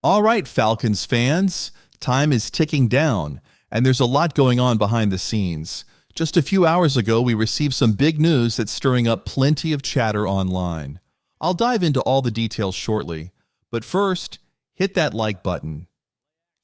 All right, Falcons fans, time is ticking down, and there's a lot going on behind the scenes. Just a few hours ago, we received some big news that's stirring up plenty of chatter online. I'll dive into all the details shortly, but first, hit that like button.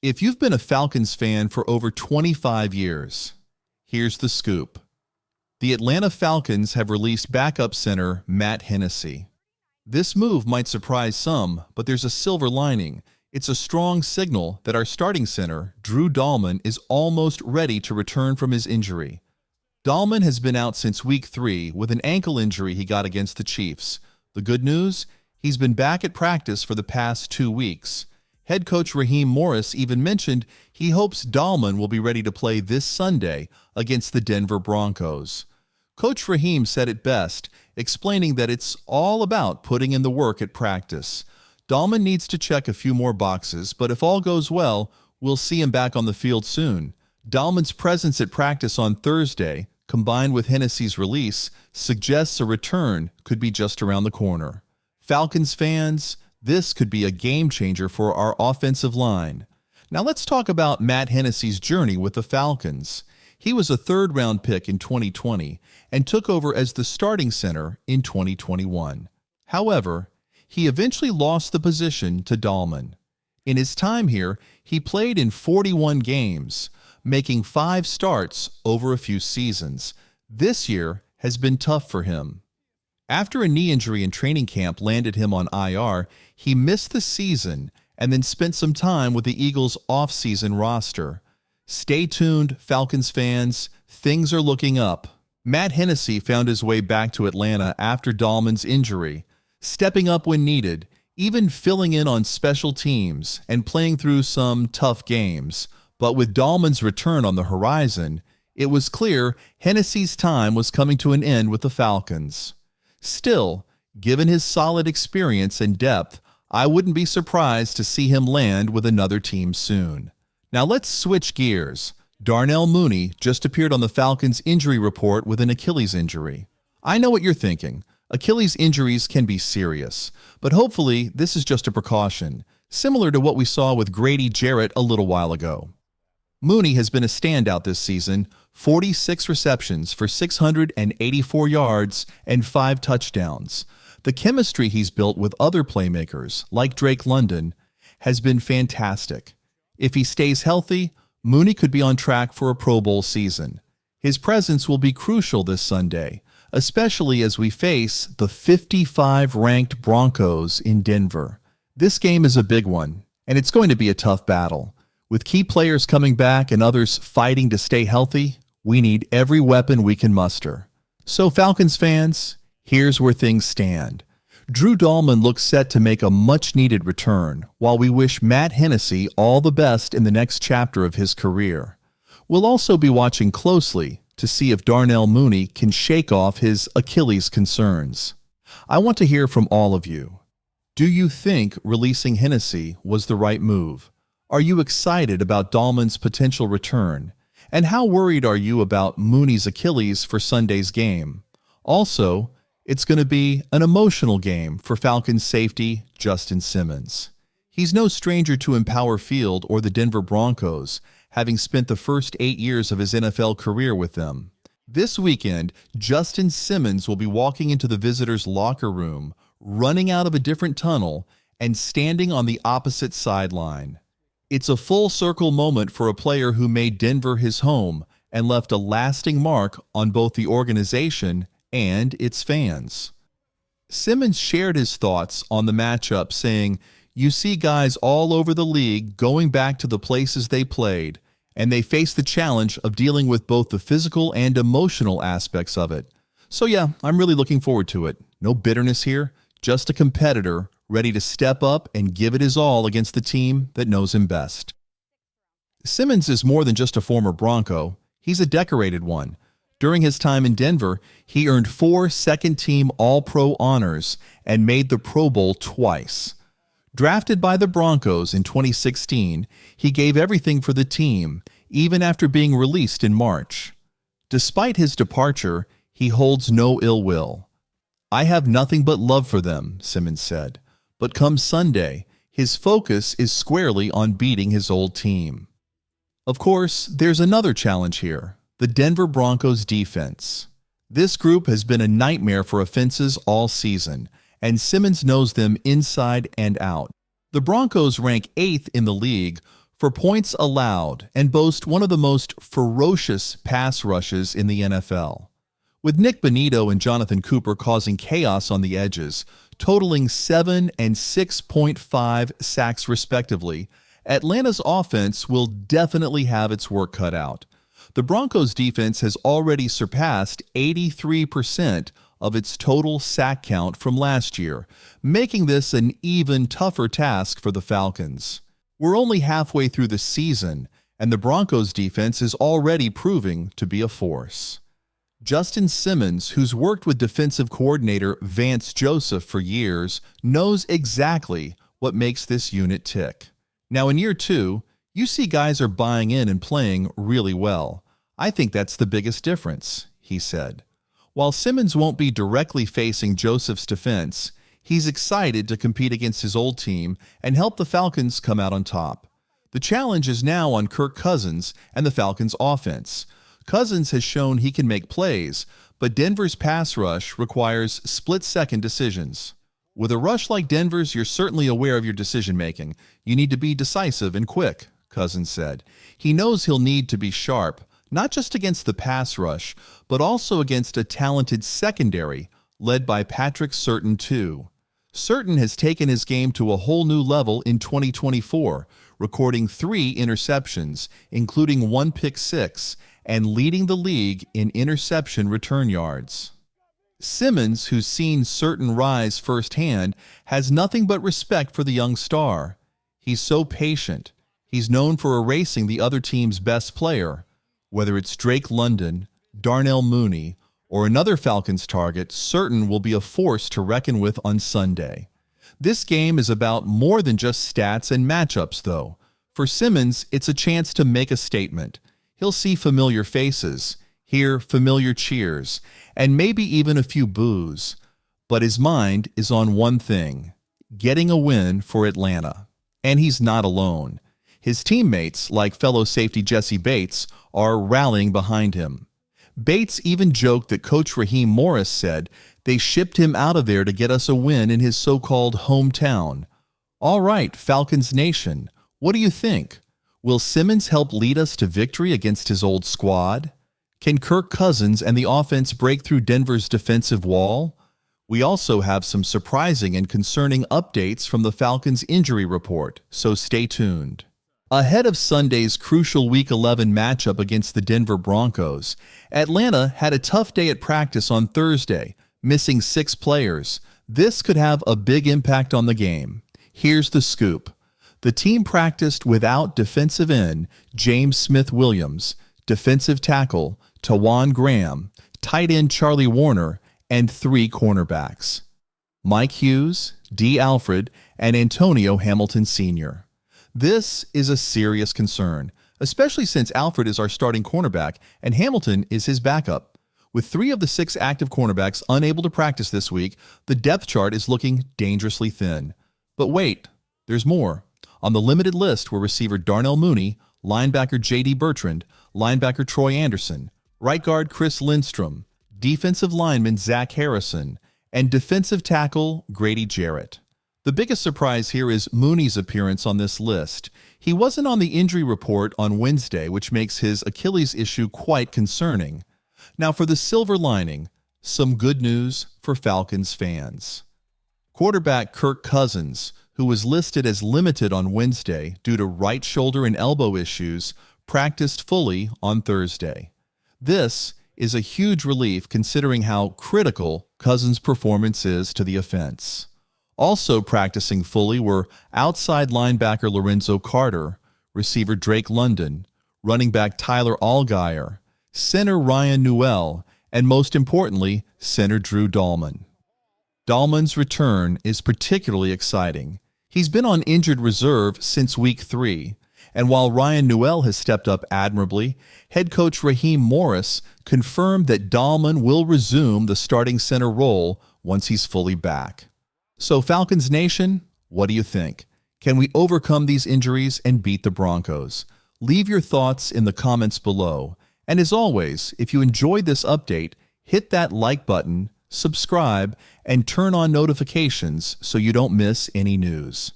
If you've been a Falcons fan for over 25 years, here's the scoop. The Atlanta Falcons have released backup center Matt Hennessy. This move might surprise some, but there's a silver lining. It's a strong signal that our starting center, Drew Dalman, is almost ready to return from his injury. Dalman has been out since Week 3 with an ankle injury he got against the Chiefs. The good news? He's been back at practice for the past 2 weeks. Head coach Raheem Morris even mentioned he hopes Dalman will be ready to play this Sunday against the Denver Broncos. Coach Raheem said it best, explaining that it's all about putting in the work at practice. Dalman needs to check a few more boxes, but if all goes well, we'll see him back on the field soon. Dalman's presence at practice on Thursday, combined with Hennessy's release, suggests a return could be just around the corner. Falcons fans, this could be a game changer for our offensive line. Now let's talk about Matt Hennessy's journey with the Falcons. He was a third-round pick in 2020 and took over as the starting center in 2021. However, he eventually lost the position to Dalman. In his time here, he played in 41 games, making 5 starts over a few seasons. This year has been tough for him. After a knee injury in training camp landed him on IR, he missed the season and then spent some time with the Eagles' off-season roster. Stay tuned, Falcons fans. Things are looking up. Matt Hennessy found his way back to Atlanta after Dalman's injury, stepping up when needed, even filling in on special teams and playing through some tough games. But with Dalman's return on the horizon, it was clear Hennessy's time was coming to an end with the Falcons. Still, given his solid experience and depth, I wouldn't be surprised to see him land with another team soon. Now let's switch gears. Darnell Mooney just appeared on the Falcons' injury report with an Achilles injury. I know what you're thinking. Achilles injuries can be serious, but hopefully this is just a precaution, similar to what we saw with Grady Jarrett a little while ago. Mooney has been a standout this season, 46 receptions for 684 yards and 5 touchdowns. The chemistry he's built with other playmakers, like Drake London, has been fantastic. If he stays healthy, Mooney could be on track for a Pro Bowl season. His presence will be crucial this Sunday, especially as we face the 55-ranked Broncos in Denver. This game is a big one, and it's going to be a tough battle. With key players coming back and others fighting to stay healthy, we need every weapon we can muster. So Falcons fans, here's where things stand. Drew Dalman looks set to make a much-needed return, while we wish Matt Hennessy all the best in the next chapter of his career. We'll also be watching closely to see if Darnell Mooney can shake off his Achilles concerns. I want to hear from all of you. Do you think releasing Hennessy was the right move? Are you excited about Dalman's potential return? And how worried are you about Mooney's Achilles for Sunday's game? Also, it's going to be an emotional game for Falcons safety Justin Simmons. He's no stranger to Empower Field or the Denver Broncos, having spent the first 8 years of his NFL career with them. This weekend, Justin Simmons will be walking into the visitors' locker room, running out of a different tunnel, and standing on the opposite sideline. It's a full-circle moment for a player who made Denver his home and left a lasting mark on both the organization and its fans. Simmons shared his thoughts on the matchup, saying, "You see guys all over the league going back to the places they played, and they face the challenge of dealing with both the physical and emotional aspects of it. So yeah, I'm really looking forward to it. No bitterness here, just a competitor ready to step up and give it his all against the team that knows him best." Simmons is more than just a former Bronco. He's a decorated one. During his time in Denver, he earned 4 second-team All-Pro honors and made the Pro Bowl twice. Drafted by the Broncos in 2016, he gave everything for the team, even after being released in March. Despite his departure, he holds no ill will. "I have nothing but love for them," Simmons said. "But come Sunday, His focus is squarely on beating his old team. Of course, there's another challenge here: the Denver Broncos defense. This group has been a nightmare for offenses all season, and Simmons knows them inside and out. The Broncos rank 8th in the league for points allowed and boast one of the most ferocious pass rushes in the NFL. With Nick Bonito and Jonathan Cooper causing chaos on the edges, totaling 7 and 6.5 sacks respectively, Atlanta's offense will definitely have its work cut out. The Broncos' defense has already surpassed 83% of its total sack count from last year, making this an even tougher task for the Falcons. We're only halfway through the season, and the Broncos' defense is already proving to be a force. Justin Simmons, who's worked with defensive coordinator Vance Joseph for years, knows exactly what makes this unit tick. Now, in year 2, you see guys are buying in and playing really well. I think that's the biggest difference, he said. While Simmons won't be directly facing Joseph's defense, he's excited to compete against his old team and help the Falcons come out on top. The challenge is now on Kirk Cousins and the Falcons' offense. Cousins has shown he can make plays, but Denver's pass rush requires split-second decisions. With a rush like Denver's, you're certainly aware of your decision-making. You need to be decisive and quick, Cousins said. He knows he'll need to be sharp, not just against the pass rush, but also against a talented secondary led by Patrick Surtain too. Surtain has taken his game to a whole new level in 2024, recording 3 interceptions, including 1 pick six, and leading the league in interception return yards. Simmons, who's seen Surtain rise firsthand, has nothing but respect for the young star. He's so patient. He's known for erasing the other team's best player. Whether it's Drake London, Darnell Mooney, or another Falcons target, Surtain will be a force to reckon with on Sunday. This game is about more than just stats and matchups, though. For Simmons, it's a chance to make a statement. He'll see familiar faces, hear familiar cheers, and maybe even a few boos. But his mind is on one thing: getting a win for Atlanta. And he's not alone. His teammates, like fellow safety Jesse Bates, are rallying behind him. Bates even joked that Coach Raheem Morris said they shipped him out of there to get us a win in his so-called hometown. All right, Falcons Nation, what do you think? Will Simmons help lead us to victory against his old squad? Can Kirk Cousins and the offense break through Denver's defensive wall? We also have some surprising and concerning updates from the Falcons' injury report, so stay tuned. Ahead of Sunday's crucial Week 11 matchup against the Denver Broncos, Atlanta had a tough day at practice on Thursday, missing 6 players. This could have a big impact on the game. Here's the scoop. The team practiced without defensive end James Smith-Williams, defensive tackle Tawan Graham, tight end Charlie Warner, and 3 cornerbacks: Mike Hughes, D. Alfred, and Antonio Hamilton Sr. This is a serious concern, especially since Alfred is our starting cornerback and Hamilton is his backup. With 3 of the 6 active cornerbacks unable to practice this week, the depth chart is looking dangerously thin. But wait, there's more. On the limited list were receiver Darnell Mooney, linebacker J.D. Bertrand, linebacker Troy Anderson, right guard Chris Lindstrom, defensive lineman Zach Harrison, and defensive tackle Grady Jarrett. The biggest surprise here is Mooney's appearance on this list. He wasn't on the injury report on Wednesday, which makes his Achilles issue quite concerning. Now for the silver lining, some good news for Falcons fans. Quarterback Kirk Cousins, who was listed as limited on Wednesday due to right shoulder and elbow issues, practiced fully on Thursday. This is a huge relief considering how critical Cousins' performance is to the offense. Also practicing fully were outside linebacker Lorenzo Carter, receiver Drake London, running back Tyler Allgeier, center Ryan Newell, and most importantly, center Drew Dahlman. Dahlman's return is particularly exciting. He's been on injured reserve since Week 3, and while Ryan Newell has stepped up admirably, head coach Raheem Morris confirmed that Dahlman will resume the starting center role once he's fully back. So Falcons Nation, what do you think? Can we overcome these injuries and beat the Broncos? Leave your thoughts in the comments below. And as always, if you enjoyed this update, hit that like button, subscribe, and turn on notifications so you don't miss any news.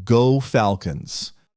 Go Falcons!